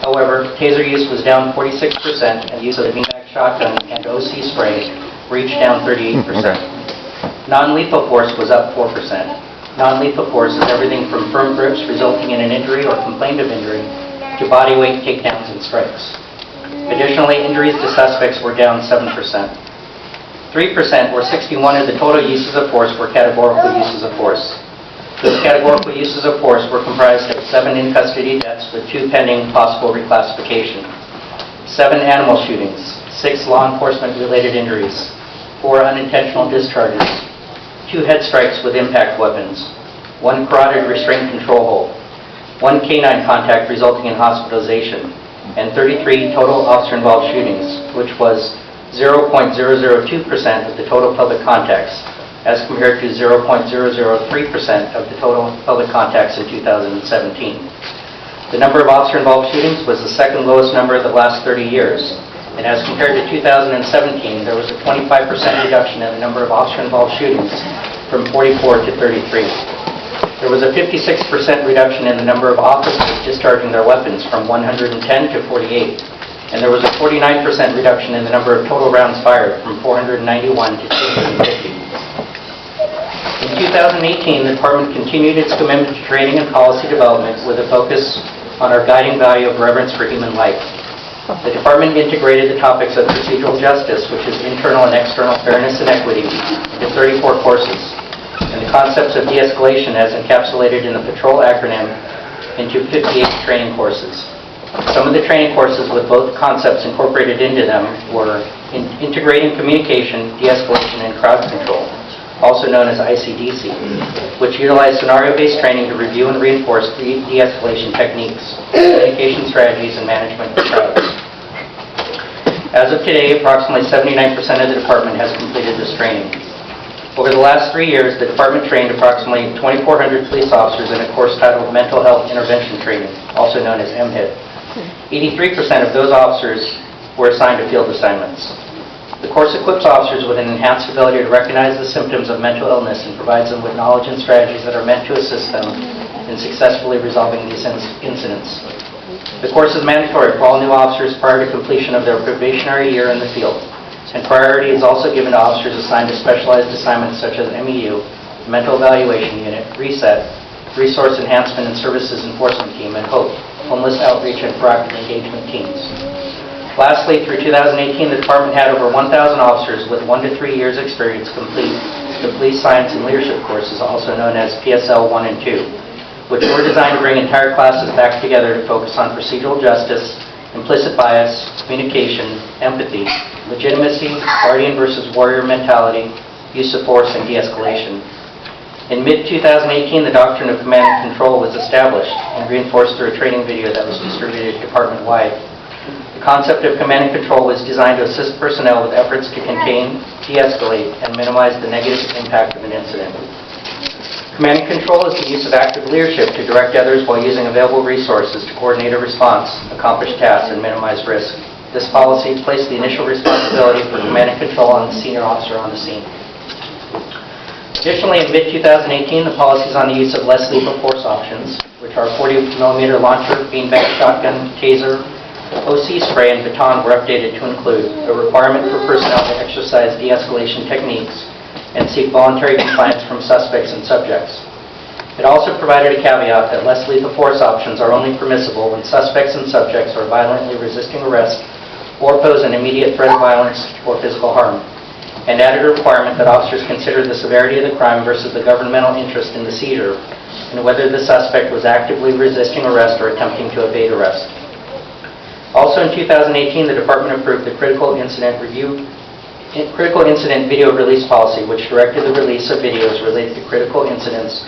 However, taser use was down 46%, and use of the beanbag shotgun and OC spray reached down 38%. Non-lethal force was up 4%. Non-lethal force is everything from firm grips resulting in an injury or complaint of injury to body weight takedowns and strikes. Additionally, injuries to suspects were down 7%. 3%, or 61 of the total uses of force, were categorical uses of force. Those categorical uses of force were comprised of 7 in-custody deaths with 2 pending possible reclassification, 7 animal shootings, 6 law enforcement-related injuries, 4 unintentional discharges, 2 head strikes with impact weapons, 1 carotid restraint control hold, 1 canine contact resulting in hospitalization, and 33 total officer-involved shootings, which was 0.002% of the total public contacts, as compared to 0.003% of the total public contacts in 2017. The number of officer-involved shootings was the second lowest number of the last 30 years, and as compared to 2017, there was a 25% reduction in the number of officer-involved shootings from 44 to 33. There was a 56% reduction in the number of officers discharging their weapons from 110 to 48, and there was a 49% reduction in the number of total rounds fired from 491 to 250. In 2018, the Department continued its commitment to training and policy development with a focus on our guiding value of reverence for human life. The Department integrated the topics of procedural justice, which is internal and external fairness and equity, into 34 courses, and the concepts of de-escalation as encapsulated in the patrol acronym into 58 training courses. Some of the training courses with both concepts incorporated into them were integrating communication, de-escalation, and crowd control, also known as ICDC, which utilized scenario-based training to review and reinforce de-escalation techniques, communication strategies, and management of crowds. As of today, approximately 79% of the Department has completed this training. Over the last 3 years, the Department trained approximately 2,400 police officers in a course titled Mental Health Intervention Training, also known as MHIT. 83% of those officers were assigned to field assignments. The course equips officers with an enhanced ability to recognize the symptoms of mental illness and provides them with knowledge and strategies that are meant to assist them in successfully resolving these incidents. The course is mandatory for all new officers prior to completion of their probationary year in the field, and priority is also given to officers assigned to specialized assignments such as MEU, Mental Evaluation Unit, RESET, Resource Enhancement and Services Enforcement Team, and HOPE, Homeless Outreach and Proactive Engagement Teams. Lastly, through 2018, the Department had over 1,000 officers with 1 to 3 years experience complete the Police Science and Leadership courses, also known as PSL 1 and 2, which were designed to bring entire classes back together to focus on procedural justice, implicit bias, communication, empathy, legitimacy, guardian versus warrior mentality, use of force, and de-escalation. In mid-2018, the doctrine of command and control was established and reinforced through a training video that was distributed department-wide. The concept of command and control was designed to assist personnel with efforts to contain, de-escalate, and minimize the negative impact of an incident. Command and control is the use of active leadership to direct others while using available resources to coordinate a response, accomplish tasks, and minimize risk. This policy placed the initial responsibility for command and control on the senior officer on the scene. Additionally, in mid-2018, the policies on the use of less lethal force options, which are 40mm launcher, beanbag shotgun, taser, OC spray, and baton, were updated to include a requirement for personnel to exercise de-escalation techniques and seek voluntary compliance from suspects and subjects. It also provided a caveat that less lethal force options are only permissible when suspects and subjects are violently resisting arrest or pose an immediate threat of violence or physical harm, and added a requirement that officers consider the severity of the crime versus the governmental interest in the seizure and whether the suspect was actively resisting arrest or attempting to evade arrest. Also in 2018, the Department approved the Critical Incident Video Release Policy, which directed the release of videos related to critical incidents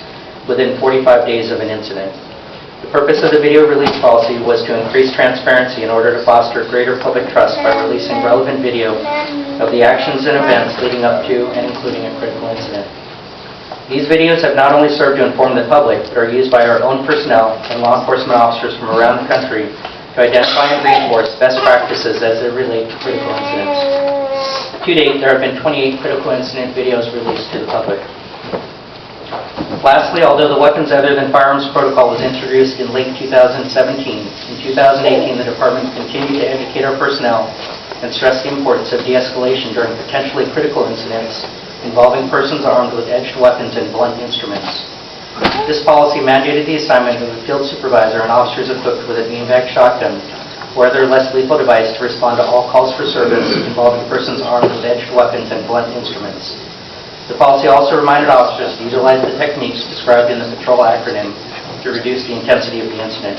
within 45 days of an incident. The purpose of the video release policy was to increase transparency in order to foster greater public trust by releasing relevant video of the actions and events leading up to and including a critical incident. These videos have not only served to inform the public, but are used by our own personnel and law enforcement officers from around the country to identify and reinforce best practices as they relate to critical incidents. To date, there have been 28 critical incident videos released to the public. Lastly, although the weapons other than firearms protocol was introduced in late 2017, in 2018 the Department continued to educate our personnel and stress the importance of de-escalation during potentially critical incidents involving persons armed with edged weapons and blunt instruments. This policy mandated the assignment of a field supervisor and officers equipped with a beanbag shotgun or other less lethal device to respond to all calls for service involving persons armed with edged weapons and blunt instruments. The policy also reminded officers to utilize the techniques described in the patrol acronym to reduce the intensity of the incident.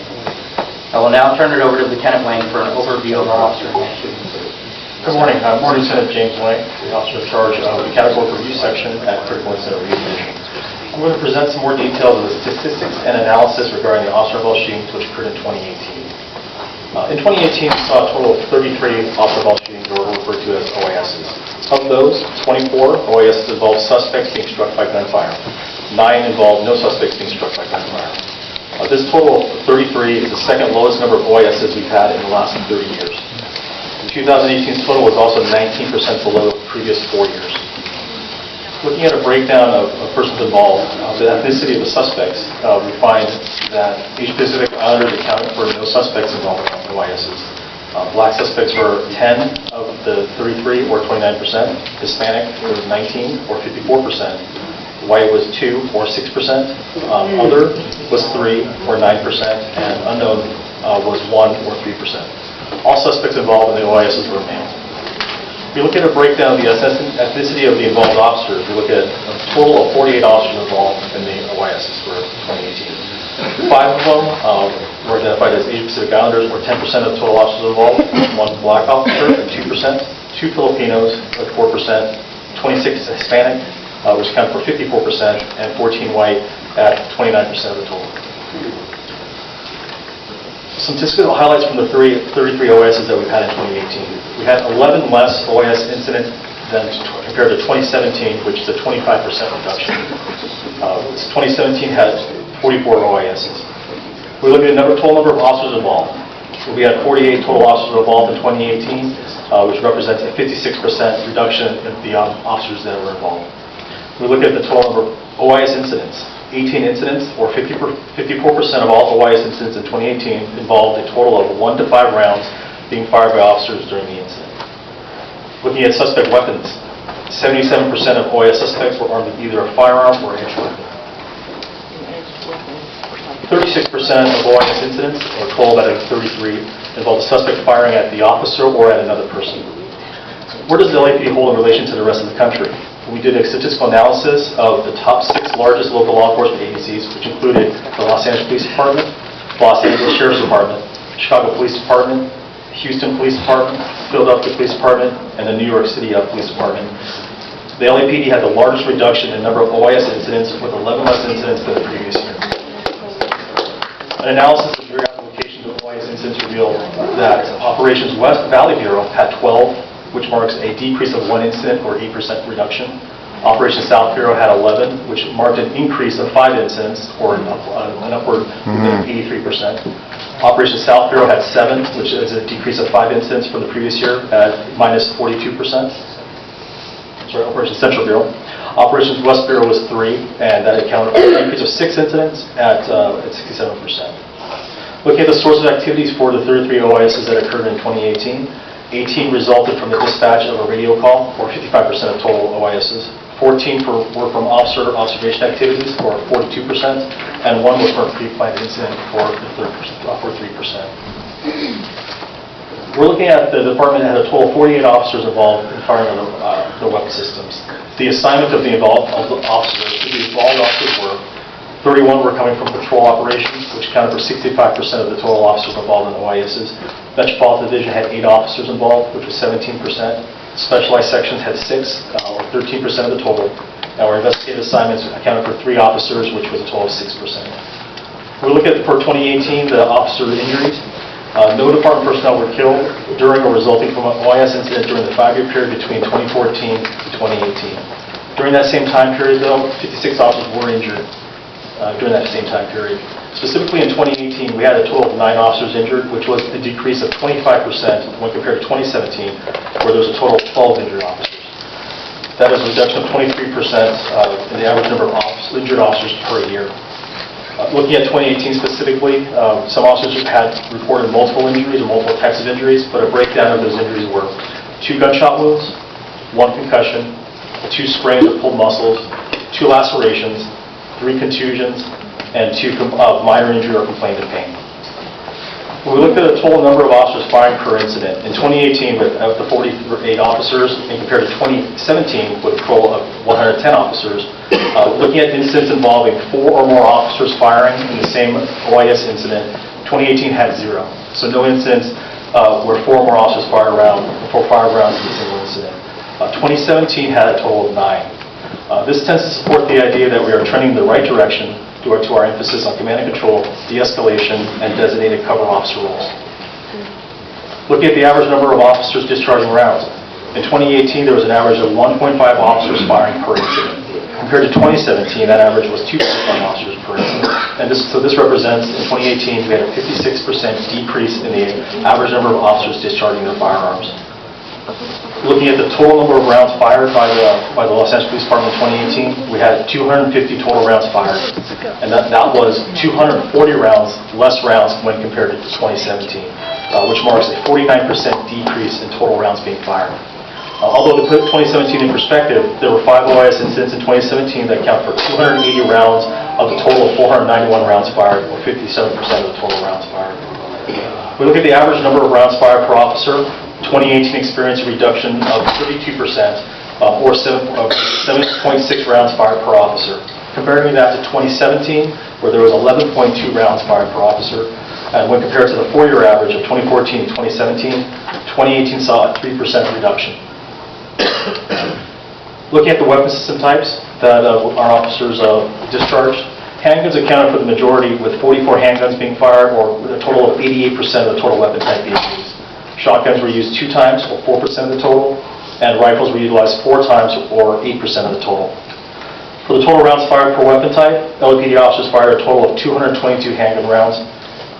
I will now turn it over to Lieutenant Wang for an overview of our officer activities. Good morning. Morning, Lieutenant James Wang, the officer in charge of the Categorical Review Section at Critical Incident Review Division. I'm going to present some more details of the statistics and analysis regarding the officer-involved shootings which occurred in 2018. In 2018, we saw a total of 33 officer-involved shootings, or referred to as OISs. Of those, 24 OISs involved suspects being struck by gunfire. 9 involved no suspects being struck by gunfire. This total of 33 is the second lowest number of OISs we've had in the last 30 years. 2018's total was also 19% below the previous 4 years. Looking at a breakdown of persons involved, the ethnicity of the suspects, we find that Asia-Pacific Islanders accounted for no suspects involved in OISs. Black suspects were 10 of the 33, or 29%. Hispanic was 19, or 54%. White was 2, or 6%. Other was 3, or 9%. And unknown was 1, or 3%. All suspects involved in the OISs were male. If you look at a breakdown of the ethnicity of the involved officers, we look at a total of 48 officers involved in the OISs for 2018. 5 of them were identified as Asia-Pacific Islanders, or 10% of the total officers involved. 1 black officer at 2%, 2 Filipinos at 4%, 26 Hispanic, which accounted for 54%, and 14 white at 29% of the total. Some statistical highlights from the 33 OISs that we've had in 2018. We had 11 less OIS incidents than compared to 2017, which is a 25% reduction. 2017 had 44 OISs. We look at the total number of officers involved. We had 48 total officers involved in 2018, which represents a 56% reduction in the officers that were involved. We look at the total number of OIS incidents. 18 incidents, or 54% of all OIS incidents in 2018, involved a total of 1 to 5 rounds being fired by officers during the incident. Looking at suspect weapons, 77% of OIS suspects were armed with either a firearm or edged weapon. 36% of OIS incidents, or 12 out of 33, involved a suspect firing at the officer or at another person. Where does the LAPD hold in relation to the rest of the country? We did a statistical analysis of the top 6 largest local law enforcement agencies, which included the Los Angeles Police Department, Los Angeles Sheriff's Department, Chicago Police Department, Houston Police Department, Philadelphia Police Department, and the New York City Police Department. The LAPD had the largest reduction in number of OIS incidents, with 11 less incidents than the previous year. An analysis of geographic locations of OIS incidents revealed that Operations West Valley Bureau had 12, which marks a decrease of 1 incident, or 8% reduction. Operation South Bureau had 11, which marked an increase of 5 incidents, or an upward of 83%. Operation South Bureau had 7, which is a decrease of 5 incidents from the previous year at minus 42%. Sorry, Operation Central Bureau. Operations West Bureau was 3, and that accounted for an increase of 6 incidents at 67%. Looking at the source of activities for the 33 OISs that occurred in 2018, 18 resulted from the dispatch of a radio call, or 55% of total OISs. 14 were from officer observation activities, or 42%, and 1 was from a pre-planned incident, for 3%. We're looking at the department that had a total of 48 officers involved in firing the weapon systems. The assignment of the involved officers were 31 were coming from patrol operations, which accounted for 65% of the total officers involved in OISs. Metropolitan Division had 8 officers involved, which was 17%. Specialized sections had 6, or 13% of the total. Our investigative assignments accounted for 3 officers, which was a total of 6%. We look at, for 2018, the officer injuries. No department personnel were killed during or resulting from an OIS incident during the 5-year period between 2014 to 2018. During that same time period, though, 56 officers were injured during that same time period. Specifically in 2018, we had a total of 9 officers injured, which was a decrease of 25% when compared to 2017, where there was a total of 12 injured officers. That is a reduction of 23% in the average number of injured officers per year. Looking at 2018 specifically, some officers had reported multiple injuries or multiple types of injuries, but a breakdown of those injuries were 2 gunshot wounds, 1 concussion, 2 sprains or pulled muscles, 2 lacerations, 3 contusions, and 2 minor injury or complaint of pain. When we looked at the total number of officers firing per incident, in 2018 with the 48 officers and compared to 2017 with a total of 110 officers, looking at incidents involving 4 or more officers firing in the same OIS incident, 2018 had 0. So no incidents where 4 or more officers fired rounds in a single incident. 2017 had a total of 9. This tends to support the idea that we are trending in the right direction due to our emphasis on command and control, de-escalation, and designated cover officer roles. Looking at the average number of officers discharging rounds, in 2018 there was an average of 1.5 officers firing per incident. Compared to 2017, that average was 2.1 officers per incident. And this represents, in 2018, we had a 56% decrease in the average number of officers discharging their firearms. Looking at the total number of rounds fired by the Los Angeles Police Department in 2018, we had 250 total rounds fired, and that was 240 less rounds when compared to 2017, which marks a 49% decrease in total rounds being fired. Although to put 2017 in perspective, there were 5 OIS incidents in 2017 that account for 280 rounds of the total of 491 rounds fired, or 57% of the total rounds fired. We look at the average number of rounds fired per officer. 2018 experienced a reduction of 32%, or 7.6 rounds fired per officer. Comparing that to 2017, where there was 11.2 rounds fired per officer, and when compared to the 4-year average of 2014 to 2017, 2018 saw a 3% reduction. Looking at the weapon system types that our officers discharged, handguns accounted for the majority, with 44 handguns being fired, or a total of 88% of the total weapon type being used. Shotguns were used 2 times, or 4% of the total, and rifles were utilized 4 times, or 8% of the total. For the total rounds fired per weapon type, LAPD officers fired a total of 222 handgun rounds,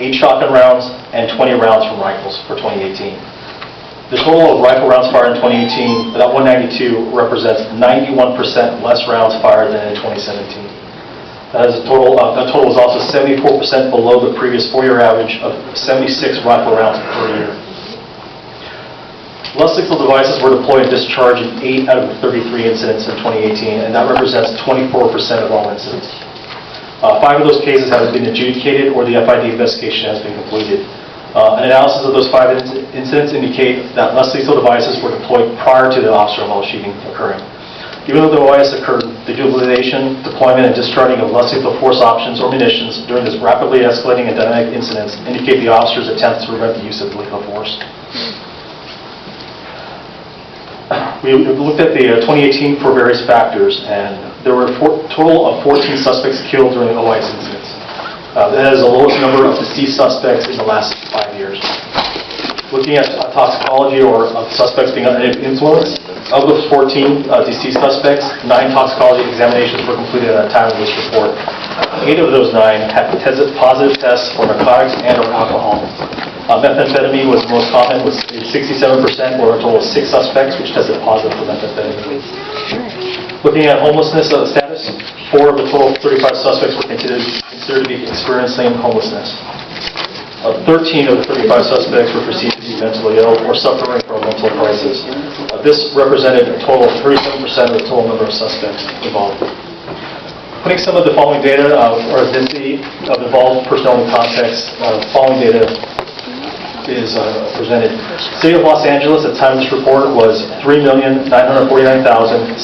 8 shotgun rounds, and 20 rounds from rifles for 2018. The total of rifle rounds fired in 2018, that 192, represents 91% less rounds fired than in 2017. That total was also 74% below the previous 4-year average of 76 rifle rounds per year. Less lethal devices were deployed and discharged in 8 out of the 33 incidents in 2018, and that represents 24% of all incidents. 5 of those cases have been adjudicated, or the FID investigation has been completed. An analysis of those 5 incidents indicate that less lethal devices were deployed prior to the officer-involved shooting occurring. Even though the OIS occurred, the utilization, deployment, and discharging of less lethal force options or munitions during this rapidly escalating and dynamic incidents indicate the officer's attempts to prevent the use of lethal force. We looked at the 2018 for various factors, and there were a total of 14 suspects killed during the OIS incidents. That is the lowest number of deceased suspects in the last 5 years. Looking at toxicology or suspects being under influence, of those 14 deceased suspects, 9 toxicology examinations were completed at the time of this report. 8 of those 9 had tested positive tests for narcotics and or alcohol. Methamphetamine was the most common, with 67%, or a total of 6 suspects which tested positive for methamphetamine. Looking at homelessness status, 4 of the total 35 suspects were considered to be experiencing homelessness. 13 of the 35 suspects were perceived to be mentally ill or suffering from a mental crisis. This represented a total of 37% of the total number of suspects involved. Putting some of the following data, or density of involved personnel in context, the following data is presented. City of Los Angeles at the time of this report was 3,949,776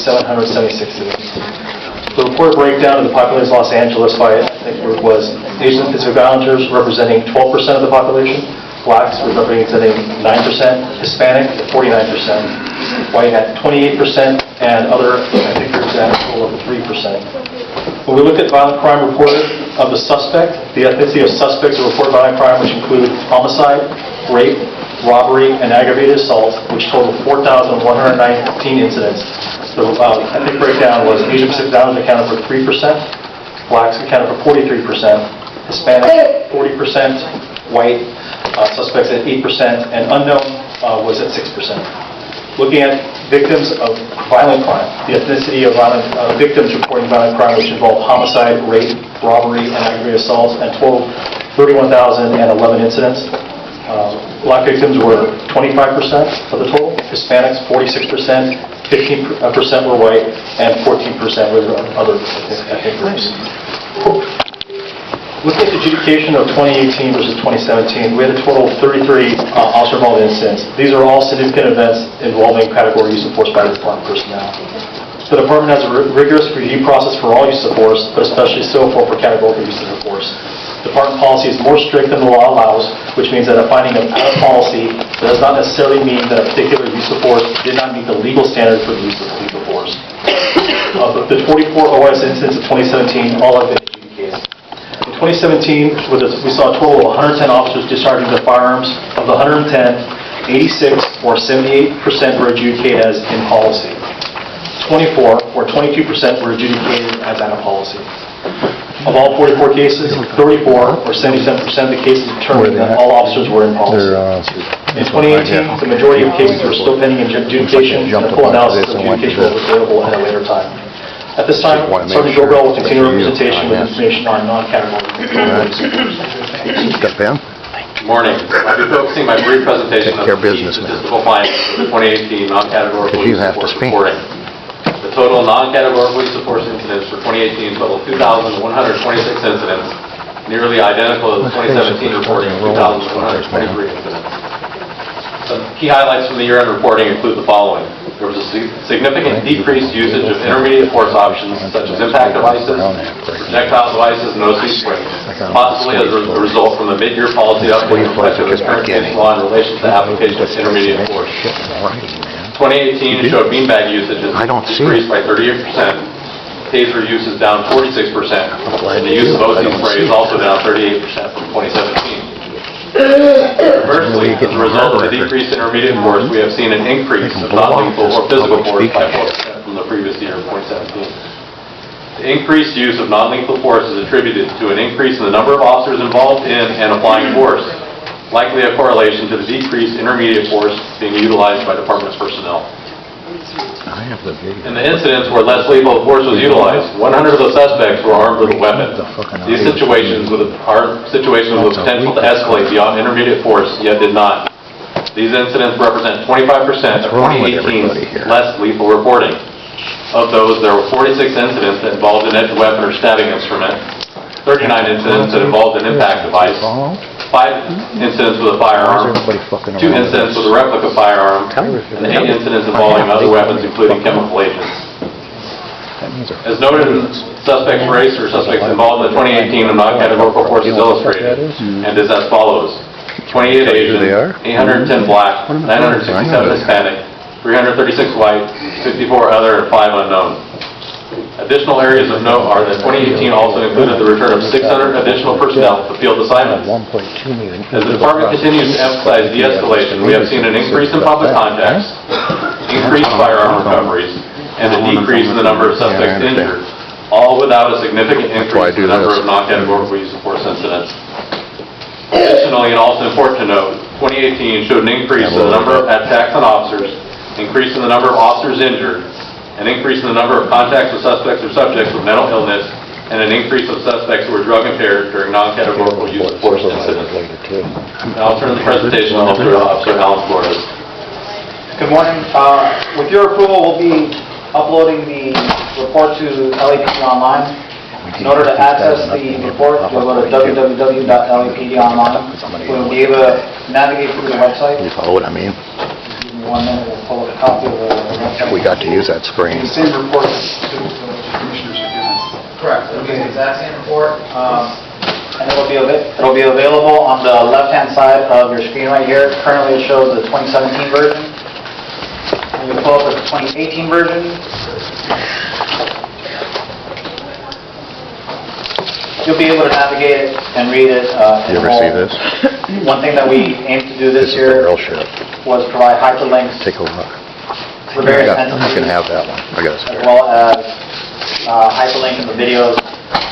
citizens. The report breakdown of the population of Los Angeles by ethnic group was Asian Pacific Islanders representing 12% of the population, Blacks representing 9%, Hispanic at 49%, White at 28%, and other ethnic groups at a total of 3%. When we look at violent crime reported of the suspect, the ethnicity of suspects who report violent crime, which include homicide, rape, robbery, and aggravated assault, which totaled 4,119 incidents. The ethnic breakdown was Asian Pacific Islanders accounted for 3%, Blacks accounted for 43%, Hispanic 40%, White suspects at 8%, and unknown was at 6%. Looking at victims of violent crime, the ethnicity of victims reporting violent crime, which involve homicide, rape, robbery, and aggravated assaults, and total 31,011 incidents. Black victims were 25% of the total, Hispanics 46%, 15% were white, and 14% were other ethnic groups. Looking at the adjudication of 2018 versus 2017, we had a total of 33 officer-involved incidents. These are all significant events involving category use of force by the department personnel. The department has a rigorous review process for all use of force, but especially so for categorical uses of force. Department policy is more strict than the law allows, which means that a finding of out of policy does not necessarily mean that a particular use of force did not meet the legal standard for the use of lethal force. Of the 44 OS incidents of 2017, all have been adjudicated. In 2017, we saw a total of 110 officers discharging their firearms. Of the 110, 86 or 78% were adjudicated as in policy. 24 or 22% were adjudicated as out of policy. Of all 44 cases, 34 or 77% of the cases determined that all officers were in policy. In 2018, the majority of cases were still pending adjudication, and a full analysis of adjudication was available at a later time. At this time, Sergeant Gobel will continue representation with information on non-categorical. Got Ben? Good morning. I'll be focusing my brief presentation on the statistical findings of the 2018 non-categorical use of force reporting. The total non-categorical use of force incidents for 2018 totaled 2,126 incidents, nearly identical to the 2017 reporting of 2,123 incidents. Some key highlights from the year-end reporting include the following. There was a significant decreased usage of intermediate force options such as impact devices, projectile devices, and OC springs, possibly as a result from the mid-year policy update reflective of current case law in relation to the application of intermediate force. 2018 showed beanbag usage has decreased by 38%, taser use is down 46%, and the use of OC spray is also down 38% from 2017. Conversely, as a result of the decreased intermediate force, we have seen an increase of non-lethal or physical force by 4% from the previous year, 2017. The increased use of non-lethal force is attributed to an increase in the number of officers involved in and applying force, likely a correlation to the decreased intermediate force being utilized by department personnel. In the incidents where less lethal force was utilized, 100 of the suspects were armed with a weapon. These situations are situations with potential to escalate beyond intermediate force, yet did not. These incidents represent 25% of 2018's less lethal reporting. Of those, there were 46 incidents that involved an edged weapon or stabbing instrument, 39 incidents that involved an impact device, 5 incidents with a firearm, 2 incidents with a replica firearm, and 8 incidents involving other weapons, including chemical agents. As noted in suspect's race or suspects involved in the 2018 non-categorical forces illustrated, and is as follows: 28 Asian, 810 black, 967 Hispanic, 336 white, 54 other, and 5 unknown. Additional areas of note are that 2018 also included the return of 600 additional personnel to field assignments. As the department continues to emphasize de-escalation, we have seen an increase in public contacts, increased firearm recoveries, and a decrease in the number of suspects injured, all without a significant increase in the number of non-categorical use of force incidents. Additionally, and also important to note, 2018 showed an increase in the number of attacks on officers, increase in the number of officers injured, an increase in the number of contacts with suspects or subjects with mental illness, and an increase of suspects who were drug impaired during non-categorical use of force incidents. Now I'll turn the presentation over to Officer Alan Flores. Good morning. With your approval, we'll be uploading the report to LAPD online. In order to access the report, you'll go to www.lapdonline. We'll be able to navigate through the website. You follow what I mean? 1 minute, we'll pull a copy of the website. We got to use that screen. The same report that the commissioners are given. Correct. It'll be the exact same report, and it'll be available on the left-hand side of your screen right here. Currently, it shows the 2017 version. And we pull up the 2018 version. You'll be able to navigate it and read it. You ever see this? One thing that we aim to do this This is the year real shit. was provide hyperlinks Take a look. for various You entities, can have that one. I got as it. well as hyperlink in the videos.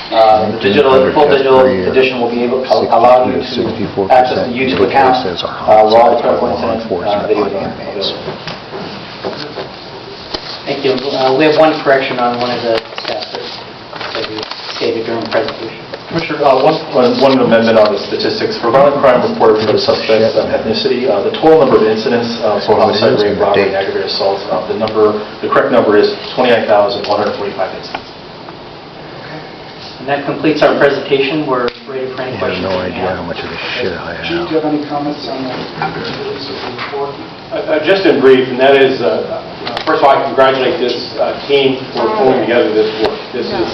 The full digital edition will be able to allow you to access the YouTube account, where all the critical incident videos are available. Thank you. We have one correction on one of the stats that you stated during the presentation. Commissioner, one amendment on the statistics. For violent crime reported for the suspect's ethnicity, the total number of incidents for homicide, rape, robbery, and aggravated assault, the correct number is 29,145 incidents. And that completes our presentation. We're ready for any I have questions. no that you idea have. how much of this shit I Chief, do have. you have any comments on that report? Just in brief, and that is, first of all, I congratulate this team for pulling together this work. This is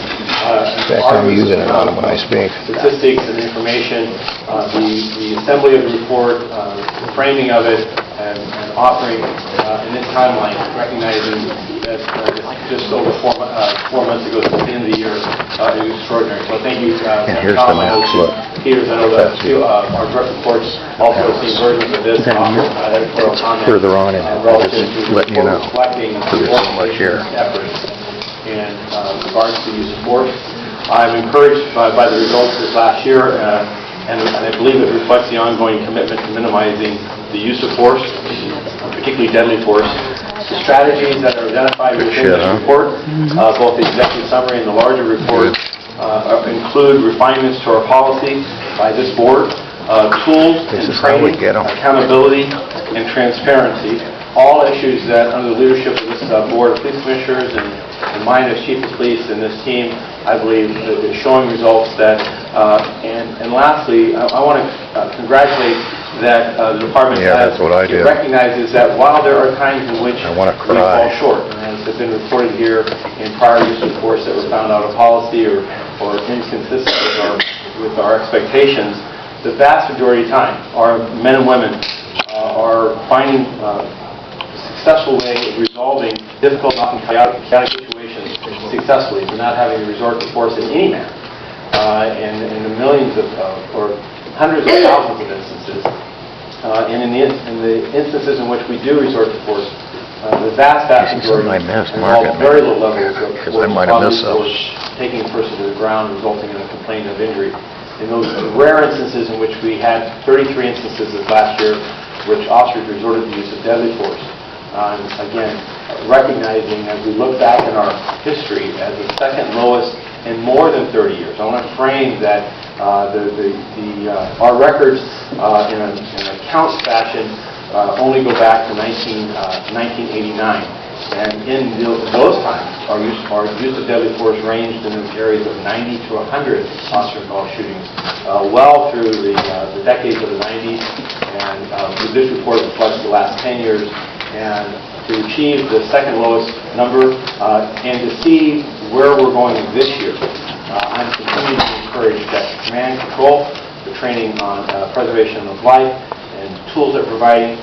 Fact, I'm using it when I speak. statistics and information, the assembly of the report, the framing of it, and authoring in this timeline, recognizing that just over 4 months ago, at the end of the year, it was extraordinary. So thank you, And here's the Tom, I know maps, look. Peters, I know that our direct reports also seen versions of this. Editorial comment, Further on in it, relative just to the letting you know. report reflecting So there's so much here. efforts in regards to use of force. I'm encouraged by the results this last year, and I believe it reflects the ongoing commitment to minimizing the use of force, particularly deadly force. The strategies that are identified within Shit, this huh? report, both the executive summary and the larger report, include refinements to our policy by this board, tools This and is how we training, get 'em. accountability, and transparency, all issues that under the leadership of this board of police commissioners and mine as chief of police and this team, I believe that is showing results that, and lastly, I want to congratulate that the department Yeah, that's what I do. recognizes that while there are times in which I wanna we fall cry. short, and as has been reported here in prior use of force that were found out of policy or inconsistent with our expectations, the vast majority of time, our men and women are finding a successful way of resolving difficult, often chaotic situations successfully. We're not having to resort to force in any manner. And in the millions of, or hundreds of thousands of instances, and in the instances in which we do resort to force, the vast You see something majority I missed, involve mark it, very maybe. low levels of Because force, I might have missed bodily those. force, taking a person to the ground, resulting in a complaint of injury. In those rare instances in which we had 33 instances this last year, which officers resorted to use of deadly force. Again, recognizing as we look back in our history as the second lowest in more than 30 years. I want to frame that our records in an count fashion only go back to 1989. And in those times, our use of deadly force ranged in the areas of 90 to 100 officer-involved shootings, well through the decades of the 90s. And this report reflects the last 10 years. And to achieve the second lowest number and to see where we're going this year, I'm continuing to encourage that command and control, the training on preservation of life, and tools they're providing,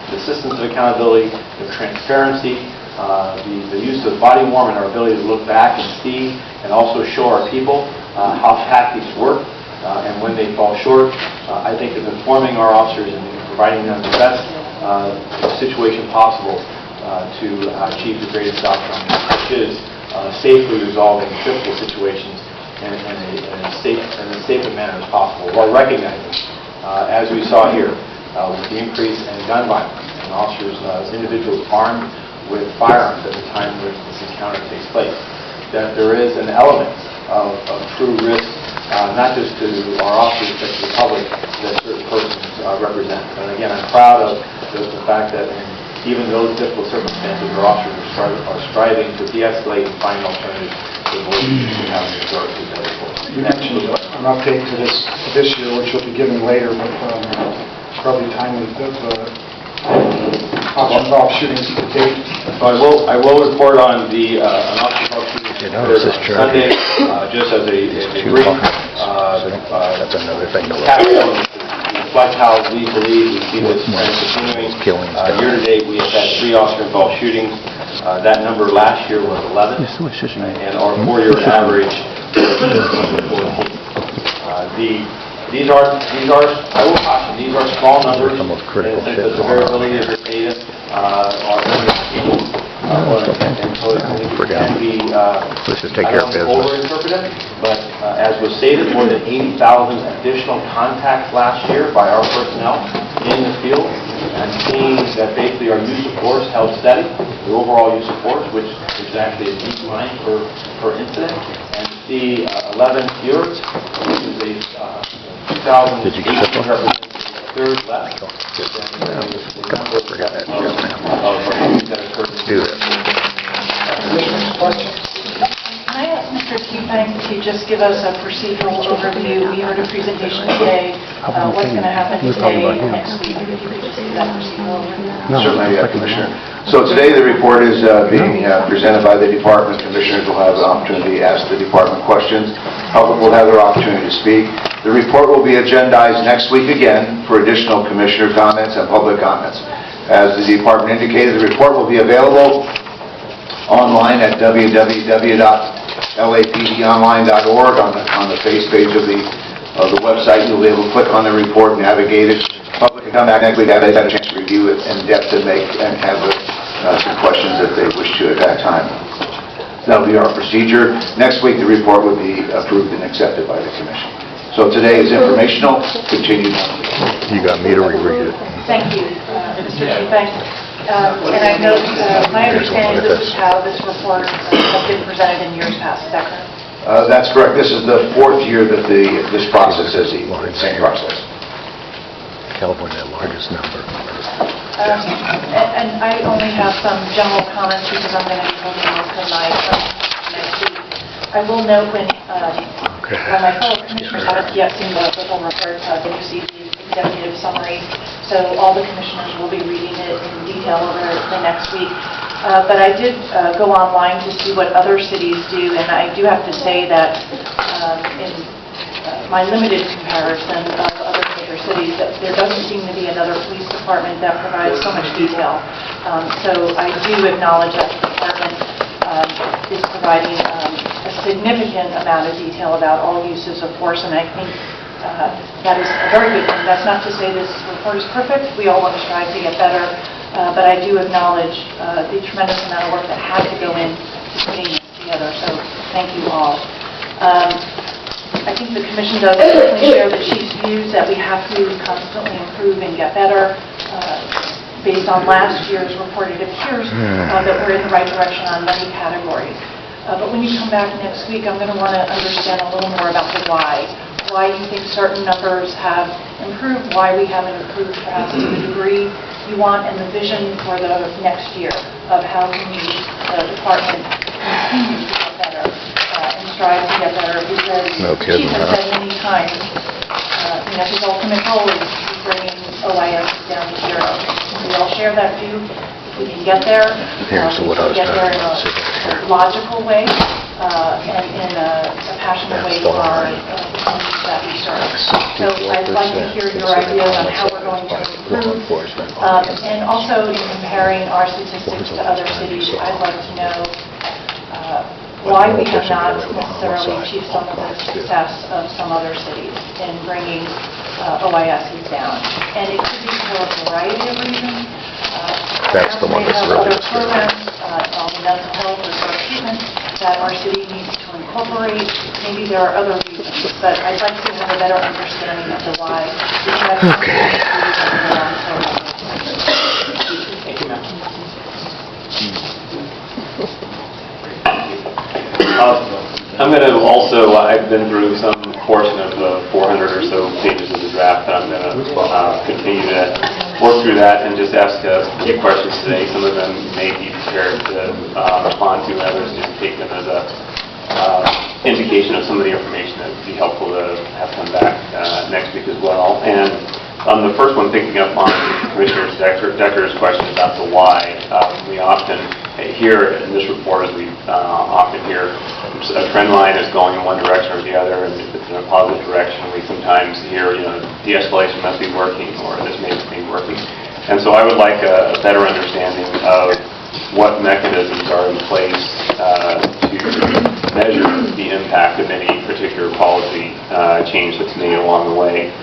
the systems of accountability, the transparency, the use of body warm and our ability to look back and see and also show our people how tactics work and when they fall short, I think is informing our officers and providing them the best situation possible to achieve the greatest outcome, which is safely resolving difficult situations in as safe a manner as possible, while recognizing, as we saw here, with the increase in gun violence and officers, individuals armed with firearms at the time when this encounter takes place, that there is an element of true risk, not just to our officers, but to the public that certain persons represent. And again, I'm proud of the fact that in even those difficult circumstances, our officers are striving to de-escalate and find alternatives to avoid having to resort to deadly force. You mentioned an update to this year, which you'll be giving later, but probably timely, officer-involved shootings to date. So I will report on the officer-involved shootings You notice this truck Sunday, just as a Too brief far. That's another thing to look at. capstone to reflect how we believe we see this trend continuing. Killings done. Year-to-date, we have had 3 officer-involved shootings. That number last year was 11, and our 4-year average was 14. These are, I will caution, these are small numbers, Some of critical and shit since the going on. variability of the data are limited, and so it Forget can it. be, Let's just take care of I don't business. overinterpret it, but as was stated, more than 80,000 additional contacts last year by our personnel in the field, and seeing that basically our use of force held steady, the overall use of force, which is actually a decline per incident, and see 11 fewer, which is a 2018 Did you get that one? represents a third less than the Forgot that. of that occurred. Do that. Commissioners, questions? Can I ask Mr. Keebank to just give us a procedural overview? We heard a presentation today, what's going to happen today and next week. If you could just give that procedural overview. Certainly, Commissioner. So today, the report is being presented by the department. Commissioners will have the opportunity to ask the department questions. Public will have their opportunity to speak. The report will be agendized next week again for additional commissioner comments and public comments. As the department indicated, the report will be available online at www.lapdonline.org on the face page of the website. You'll be able to click on the report, navigate it. Public can come back next week, have a chance to review it in depth and have some questions if they wish to at that time. That'll be our procedure. Next week, the report will be approved and accepted by the commission. So today is informational. Continue. You got me to reread it. Thank you, Mr. Keebank. And I know, my understanding, this is how this report has been presented in years past. Is that correct? That's correct. This is the fourth year that this process is the same process. California, the largest number. And I only have some general comments because I'm going to be holding this tonight next week. I will note when my fellow commissioners haven't yet seen the full report, they received the executive summary, so all the commissioners will be reading it in detail over the next week. But I did go online to see what other cities do, and I do have to say that in my limited comparison of other major cities, that there doesn't seem to be another police department that provides so much detail. So I do acknowledge that the department is providing a significant amount of detail about all uses of force, and I think that is a very good thing. That's not to say this report is perfect. We all want to strive to get better, but I do acknowledge the tremendous amount of work that had to go into putting this together, so thank you all. I think the Commission does certainly share the Chief's views that we have to constantly improve and get better. Based on last year's report, it appears that we're in the right direction on many categories. But when you come back next week, I'm going to want to understand a little more about the why you think certain numbers have improved, why we haven't improved perhaps to the degree you want, and the vision for the next year of how can we, the department, continue to get better and strive to get better, because the Chief has said many times, his ultimate goal is bringing OIS down to zero. We all share that view. If we can get there, we can get there in a logical way and in a passionate way for our communities that we serve. So I'd like to hear your ideas on how we're going to improve. And also in comparing our statistics to other cities, I'd like to know why we have not necessarily achieved some of the success of some other cities in bringing OISs down. And it could be for a variety of reasons. That's the one that's really other programs, on the mental health or drug treatment that our city needs to incorporate. Maybe there are other reasons, but I'd like to have a better understanding of the why. I'm going to also, I've been through some portion of the 400 or so pages of the draft, but I'm going to continue to work through that and just ask a few questions today. Some of them may be prepared to respond to, and others just take them as a indication of some of the information that would be helpful to have come back next week as well. And on the first one, picking up on Commissioner Decker's question about the why, we often hear in this report, as we often hear, a trend line is going in one direction or the other, and if it's in a positive direction, we sometimes hear, de-escalation must be working, or this may be working. And so I would like a better understanding of what mechanisms are in place to measure the impact of any particular policy change that's made along the way,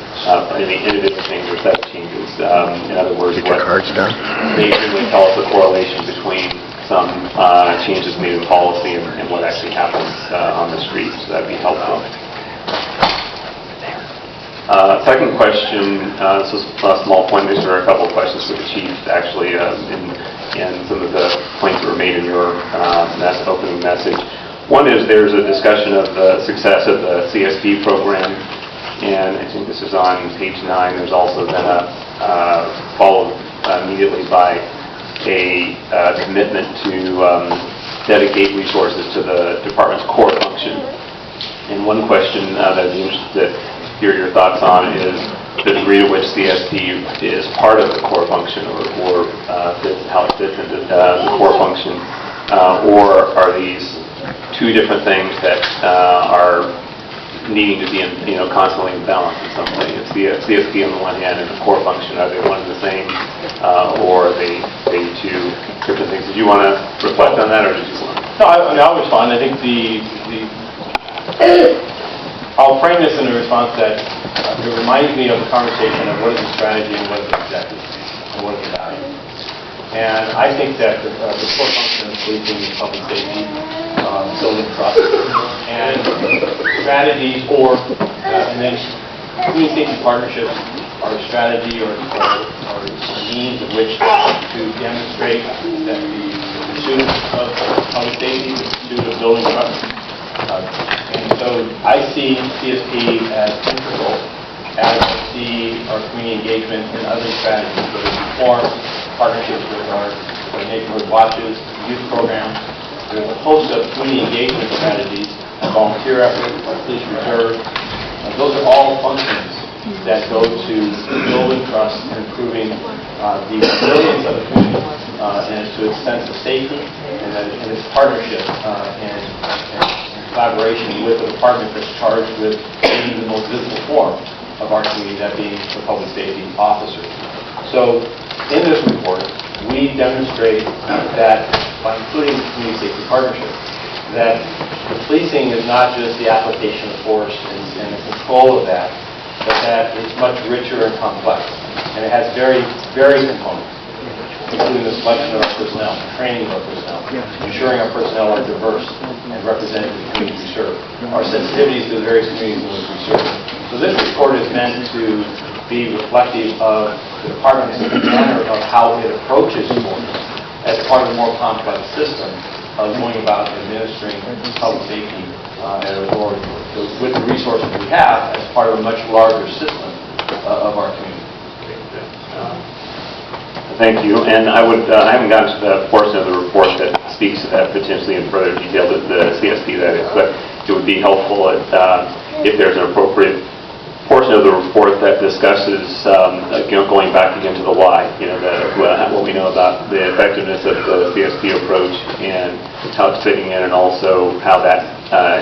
any individual change or set of changes. In other words, what may really tell us the correlation between some changes made in policy and what actually happens on the street. So that'd be helpful. Second question, this is a small point, these are a couple of questions for the chief, actually, in some of the points that were made in your opening message. One is there's a discussion of the success of the CSP program, and I think this is on page 9. There's also been a followed immediately by a commitment to dedicate resources to the department's core function. And one question that I'd be interested to hear your thoughts on is the degree to which CSP is part of the core function, or how it fits into the core function, or are these two different things that are needing to be constantly in balance in some way? It's the CSP on the one hand and the core function, are they one and the same, or are they two different things? Did you want to reflect on that, or did you want to? No, I'll respond. I think I'll frame this in a response that it reminds me of the conversation of what is the strategy and what is the objective and what is the value. And I think that the core function of policing is public safety, building trust, and strategies and then community safety partnerships are a strategy or a means of which to demonstrate that the pursuit of public safety, the pursuit of building trust. And so I see CSP as integral, as I see our community engagement in other strategies, whether it's reform, partnerships with our neighborhood watches, youth programs. There's a host of community engagement strategies, volunteer efforts, our police reserve. Those are all functions that go to building trust and improving the resilience of the community and to its sense of safety and its partnership and collaboration with the department that's charged with being the most visible form of our community, that being the public safety officers. So in this report, we demonstrate that by including the community safety partnership, that the policing is not just the application of force and the control of that, but that it's much richer and complex. And it has very, very components, including the selection of our personnel, training of our personnel, ensuring our personnel are diverse and represented in the communities we serve, our sensitivities to the various communities in which we serve. So this report is meant to be reflective of the department's manner of how it approaches force as part of a more complex system of going about administering public safety or with the resources we have as part of a much larger system of our community. Thank you. And I haven't gotten to the portion of the report that speaks to that potentially in further detail, the CSP that is, but it would be helpful if there's an appropriate portion of the report that discusses, going back again to the why, what we know about the effectiveness of the CSP approach and how it's fitting in, and also how that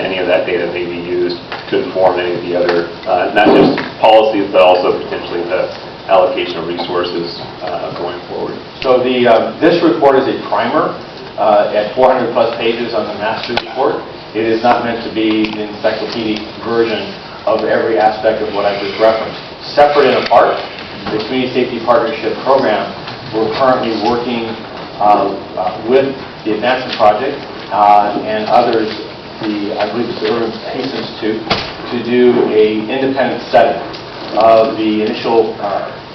any of that data may be used to inform any of the other, not just policies, but also potentially the allocation of resources going forward. So this report is a primer at 400 plus pages on the master report. It is not meant to be the encyclopedic version of every aspect of what I just referenced. Separate and apart, the Community Safety Partnership Program, we're currently working with the Advancement Project and others, I believe it's the Urban Peace Institute, to do an independent study of the initial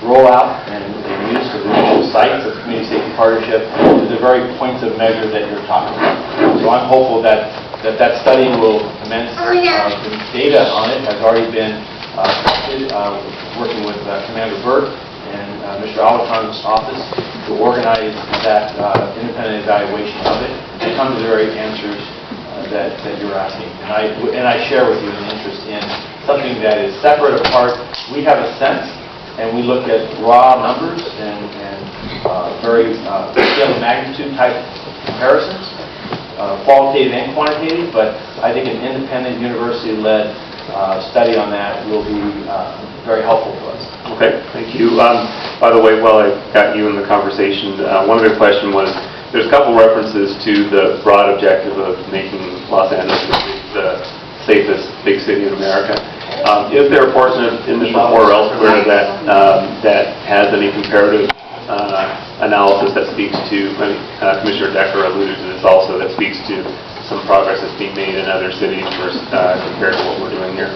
rollout and use of the initial sites of Community Safety Partnership to the very points of measure that you're talking about. So I'm hopeful that study will commence. The data on it has already been collected, working with Commander Burke and Mr. Alaton's office to organize that independent evaluation of it and come to the very answers that you're asking. And I share with you an interest in something that is separate, apart. We have a sense, and we look at raw numbers and very scale of magnitude type comparisons, qualitative and quantitative, but I think an independent university-led study on that will be very helpful to us. Okay, thank you. By the way, while I got you in the conversation, one other question was, there's a couple references to the broad objective of making Los Angeles the safest big city in America. Is there a portion in this report or elsewhere that has any comparative analysis that speaks to, Commissioner Decker alluded to this also, that speaks to some progress that's being made in other cities versus, compared to what we're doing here?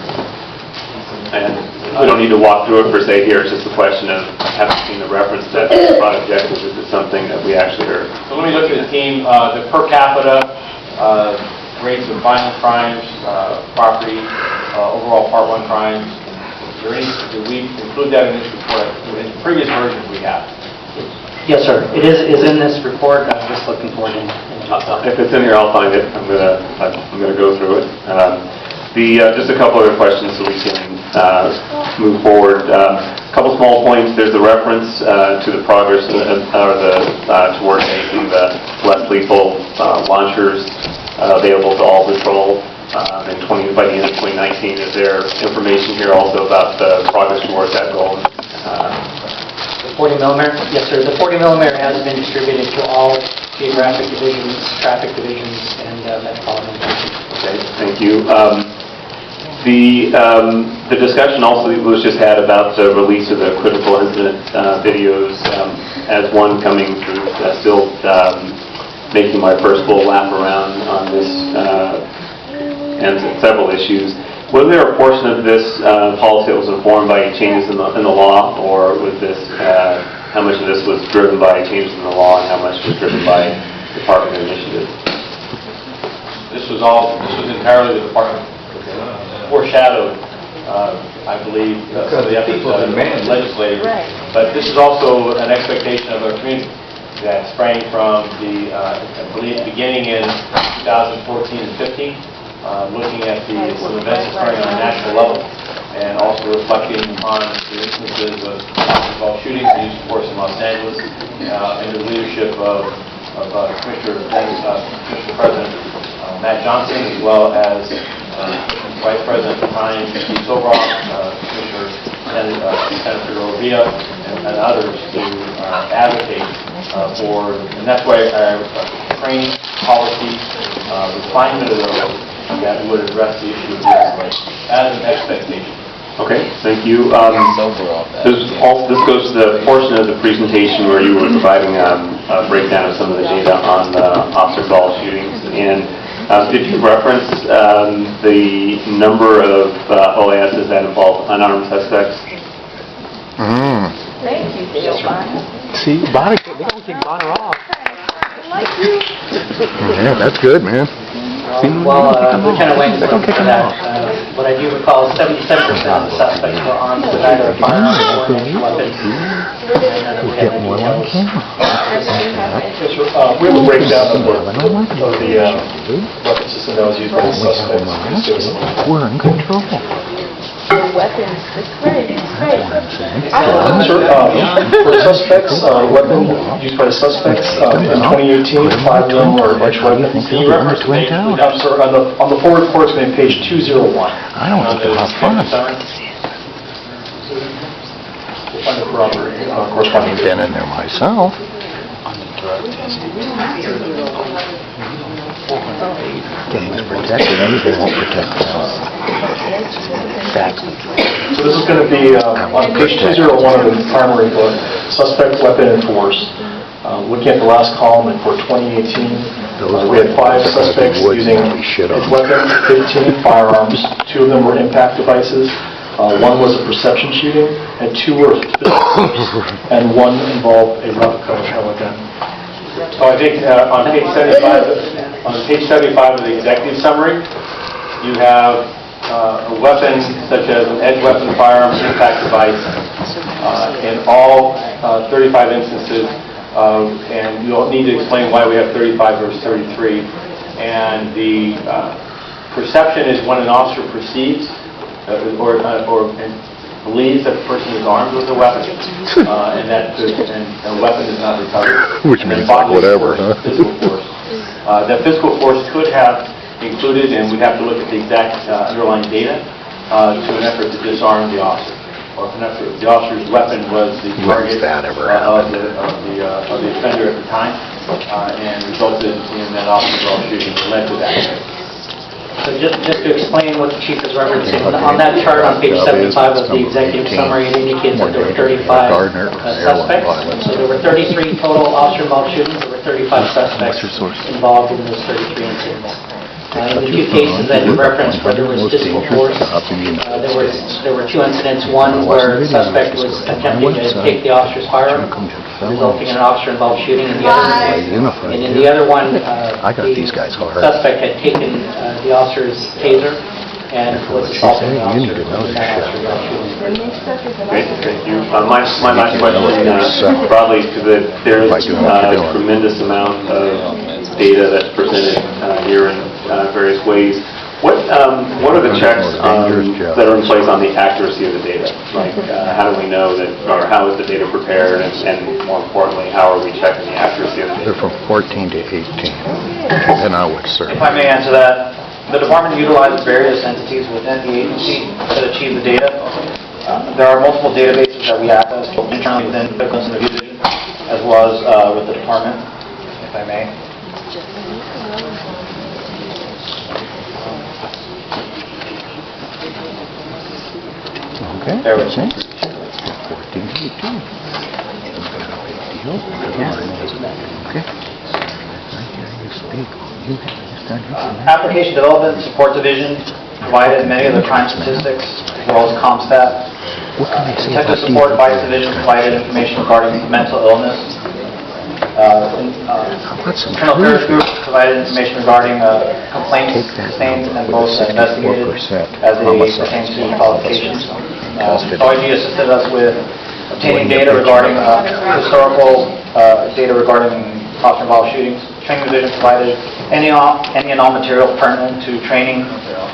and we don't need to walk through it per se here, it's just a question of having seen the reference to that broad objectives, is it something that we actually are... So let me look at the team, the per capita rates of violent crimes, property, overall Part 1 crimes. Did we include that in this report? In previous versions we have. Yes, sir. It is in this report. I'm just looking for it in the report. If it's in here, I'll find it. I'm gonna go through it. Just a couple other questions so we can move forward. A couple small points. There's a reference to the progress towards making the less lethal launchers available to all patrol by the end of 2019. Is there information here also about the progress towards that goal? The 40 millimeter? Yes, sir. The 40 millimeter has been distributed to all geographic divisions, traffic divisions, and metropolitan divisions. Okay, thank you. The discussion also was just had about the release of the critical incident videos as one coming through, still making my first full lap around on this and several issues. Was there a portion of this policy that was informed by changes in the law, or was this how much of this was driven by changes in the law and how much was driven by department initiative? This was entirely the department. Foreshadowed, I believe, some of the efforts of the legislators. Right. But this is also an expectation of our community that sprang from the, I believe, beginning in 2014 and 15, looking at some events occurring on a national level, and also reflecting on the instances of basketball shootings and use of force in Los Angeles, under the leadership of Commissioner President Matt Johnson, as well as Vice President at the time, Steve Sobroff, Commissioner Senator Rovia, and others to advocate for, and that's why training, policy, refinement of those that would address the issue of de-escalation as an expectation. Okay, thank you. This goes to the portion of the presentation where you were providing a breakdown of some of the data on the officer-involved shootings. And did you reference the number of OASs that involve unarmed suspects? Thank you, Dale Bonner. See, Bonnie, we don't take Bonner off. I like you. Yeah, that's good, man. Well, Lieutenant Wayne is looking for that. What I do recall is 77% of the suspects were armed with either a firearm or a weapon. Get more on camera. We have a breakdown of the weapon system that was used by the suspects. We're in control. Weapons, that's great, that's great. For suspects, weapon used by the suspects in 2018, 5 million were edge weapons. Can you reference the page? I'm sorry, on the full report, it's going to be page 201. I don't think they'll have fun. We'll find the corresponding I've been in there myself. Gangs protected, anything won't protect them. So this is going to be on page 201 of the primary book, suspect weapon and force. Looking at the last column, and for 2018, we had 5 suspects using edge weapons, 15 firearms, 2 of them were impact devices, 1 was a perception shooting, and 2 were pistols, and 1 involved a replica of a gun. So I think on page 75 of the executive summary, you have a weapon such as an edge weapon, firearm, impact device in all 35 instances, and you don't need to explain why we have 35 versus 33. And the perception is when an officer perceives or believes that the person is armed with a weapon, and that a weapon is not recovered. Which means like whatever, huh? Physical force. That physical force could have included, and we'd have to look at the exact underlying data, to an effort to disarm the officer, or if an effort, the officer's weapon was the target of the offender at the time, and resulted in that officer shooting, led to that. So just to explain what the chief is referencing, on that chart on page 75 of the executive summary, it indicates that there were 35 suspects. So there were 33 total officer-involved shootings. There were 35 suspects involved in those 33 incidents. In the two cases that you referenced where there was physical force, there were two incidents. One where the suspect was attempting to take the officer's firearm, resulting in an officer-involved shooting in the other. And in the other one, the suspect had taken the officer's taser and was assaulting the officer. Great, thank you. My last question, probably because there's a tremendous amount of data that's presented here in various ways. What are the checks that are in place on the accuracy of the data? Like, how do we know that, or how is the data prepared, and more importantly, how are we checking the accuracy of the data? They're from 14 to 18, and I would serve. If I may answer that, the department utilizes various entities within the agency to achieve the data. There are multiple databases that we access internally within the division, as well as with the department, if I may. Okay. Bear with me. 14 to 18. Okay. Right here you speak. You have Application Development and Support Division provided many of the crime statistics, as well as CompStat. What can I say Detective about Support these? Vice Division provided information regarding mental illness. Criminal Affairs Group provided information regarding complaints sustained and both investigated as they pertain to qualifications. OIG assisted us with obtaining data regarding historical data regarding officer-involved shootings. Training Division provided any and all material pertinent to training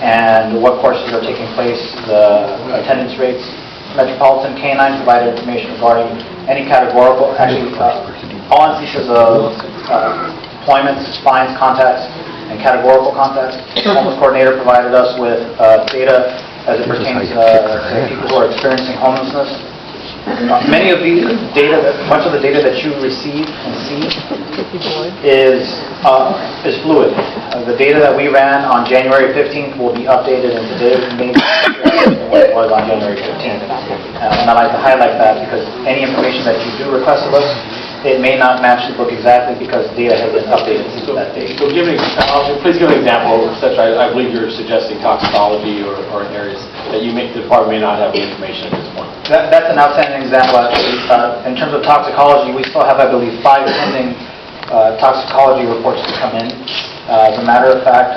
and what courses are taking place, the attendance rates. Metropolitan K-9 provided information regarding any categorical, all instances of deployments, fines, contacts, and categorical contacts. Homeless Coordinator provided us with data as it pertains to people who are experiencing homelessness. Many of these data, much of the data that you receive and see is fluid. The data that we ran on January 15th will be updated in today's meeting than what it was on January 15th. And I'd like to highlight that because any information that you do request of us, it may not match the book exactly because data has been updated since that date. So please give an example, such I believe you're suggesting toxicology or areas that the department may not have the information at this point. That's an outstanding example, actually. In terms of toxicology, we still have, I believe, 5 pending toxicology reports to come in. As a matter of fact,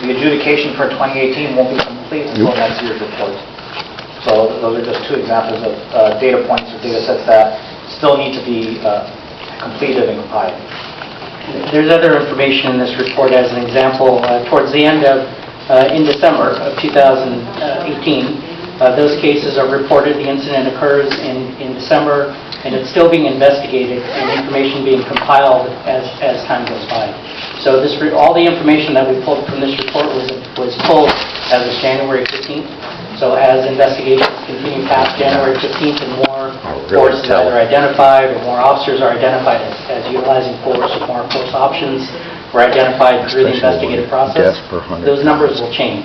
the adjudication for 2018 won't be complete until next year's report. So those are just 2 examples of data points or data sets that still need to be completed and compiled. There's other information in this report. As an example, towards the end of, in December of 2018, those cases are reported. The incident occurs in December, and it's still being investigated and information being compiled as time goes by. So all the information that we pulled from this report was pulled as of January 15th. So as investigations continue past January 15th and more forces are either identified or more officers are identified as utilizing force or more force options were identified through the investigative process, those numbers will change.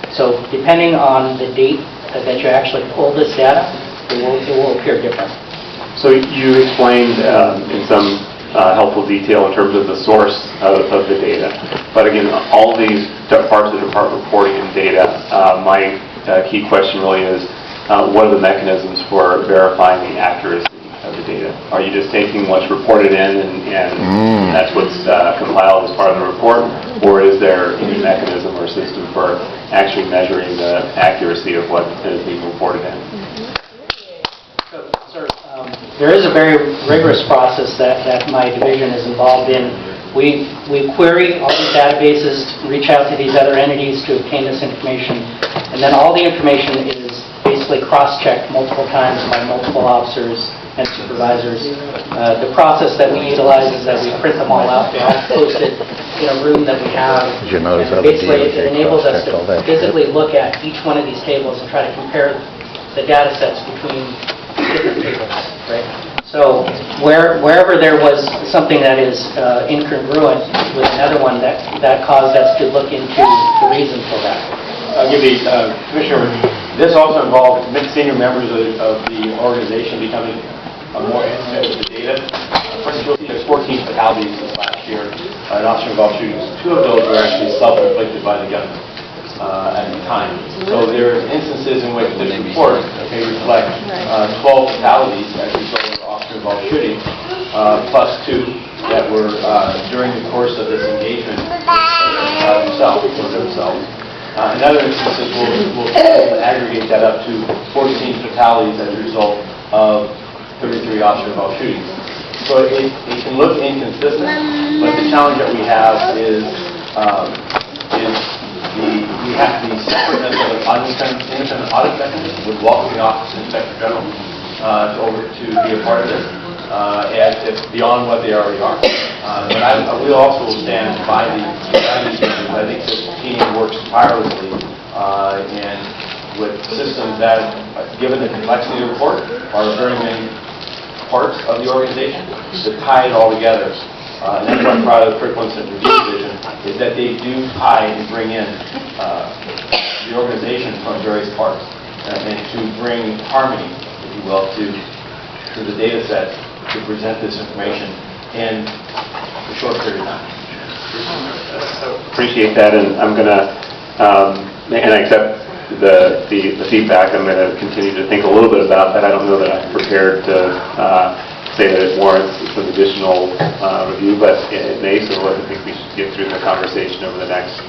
So depending on the date that you actually pull this data, it will appear different. So you explained in some helpful detail in terms of the source of the data. But again, all these parts of the department reporting and data, my key question really is, what are the mechanisms for verifying the accuracy of the data? Are you just taking what's reported in and that's what's compiled as part of the report? Or is there any mechanism or system for actually measuring the accuracy of what is being reported in? Sir, there is a very rigorous process that my division is involved in. We query all these databases, reach out to these other entities to obtain this information, and then all the information is basically cross-checked multiple times by multiple officers and supervisors. The process that we utilize is that we print them all out. They're all posted in a room that we have. And basically, it enables us to physically look at each one of these tables and try to compare the data sets between different tables, right? So wherever there was something that is incongruent with another one, that caused us to look into the reason for that. I'll give you, Commissioner, this also involved senior members of the organization becoming more intimate with the data. For instance, you'll see there's 14 fatalities this last last year in officer-involved shootings. 2 of those were actually self-inflicted by the gunman at the time. So there are instances in which this report may reflect 12 fatalities as a result of officer-involved shooting, plus 2 that were during the course of this engagement themselves. In other instances, we'll aggregate that up to 14 fatalities as a result of 33 officer-involved shootings. So it can look inconsistent, but the challenge that we have is we have the separateness of an independent audit mechanism. Would welcome the Office of Inspector General to be a part of this, and it's beyond what they already are. But I will also stand by these issues. I think this team works tirelessly and with systems that, given the complexity of the report, are very many parts of the organization to tie it all together. And that's what I'm proud of the Critical Incident Review Division, is that they do tie and bring in the organization from various parts and to bring harmony, if you will, to the data set to present this information in a short period of time. Appreciate that, and I'm going to, and I accept the feedback. I'm going to continue to think a little bit about that. I don't know that I'm prepared to say that it warrants some additional review, but it may, so I think we should get through the conversation over the next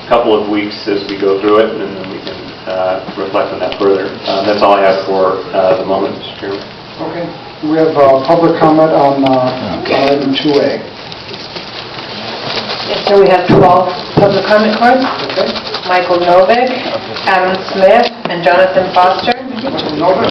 couple of weeks as we go through it, and then we can reflect on that further. That's all I have for the moment, Mr. Chairman. Okay. We have public comment on item 2A. Yes, sir, we have 12 public comment cards. Michael Novick, Adam Smith, and Jonathan Foster. Nova?